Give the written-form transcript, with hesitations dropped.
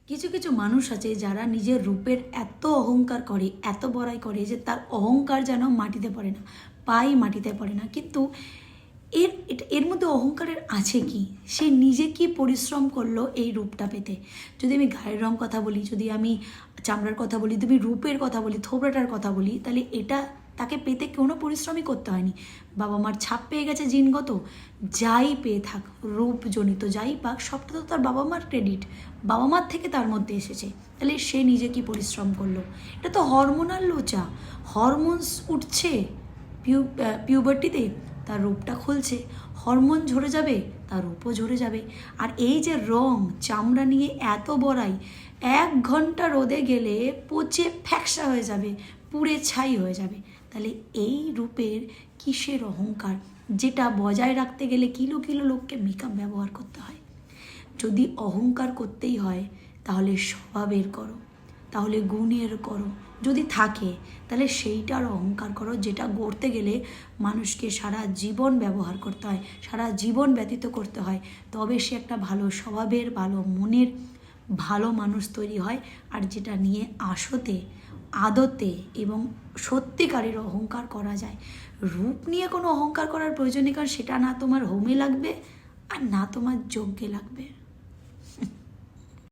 কিছু কিছু মানুষ আছে যারা নিজের রূপের এত অহংকার করে, এত বড়াই করে যে তার অহংকার যেন মাটিতে পড়ে না, পাই মাটিতে পড়ে না। কিন্তু এর মধ্যে অহংকারের আছে কি? সে নিজে কি পরিশ্রম করলো এই রূপটা পেতে? যদি আমি গায়ের রং কথা বলি, যদি আমি চামড়ার কথা বলি, যদি আমি রূপের কথা বলি, থোবড়াটার কথা বলি, তাহলে এটা তাকে পেতে কোনো পরিশ্রমই করতে হয়নি। বাবা মার ছাপ পেয়ে গেছে জিনগত, যাই পেয়ে থাক, রূপজনিত যাই পাক, সবটা তো তার বাবা মার ক্রেডিট, বাবা মার থেকে তার মধ্যে এসেছে। তাহলে সে নিজে কি পরিশ্রম করলো? এটা তো হরমোনাল লোচা, হরমোনস উঠছে পিউবার্টিতে, তার রূপটা খুলছে, হরমোন ঝরে যাবে, তার রূপও ঝরে যাবে। আর এই যে রং চামড়া নিয়ে এত বড়াই, 1 ঘন্টা রোদে গেলে পচে ফ্যাকসা হয়ে যাবে, পুড়ে ছাই হয়ে যাবে। তাহলে এই রূপের কিসের অহংকার, যেটা বজায় রাখতে গেলে কিলো কিলো লোককে মেকআপ ব্যবহার করতে হয়? যদি অহংকার করতেই হয় তাহলে স্বভাবের করো, তাহলে গুণের করো, যদি থাকে তাহলে সেইটার অহংকার করো, যেটা গড়তে গেলে মানুষকে সারা জীবন ব্যবহার করতে হয়, সারা জীবন ব্যতীত করতে হয়, তবে সে একটা ভালো স্বভাবের, ভালো মনের, ভালো মানুষ তৈরি হয়। আর যেটা নিয়ে আসতে, আদতে এবং সত্যিকারের অহংকার করা যায়। রূপ নিয়ে কোনো অহংকার করার প্রয়োজন নেই, কারণ সেটা না তোমার হোমে লাগবে আর না তোমার যজ্ঞে লাগবে।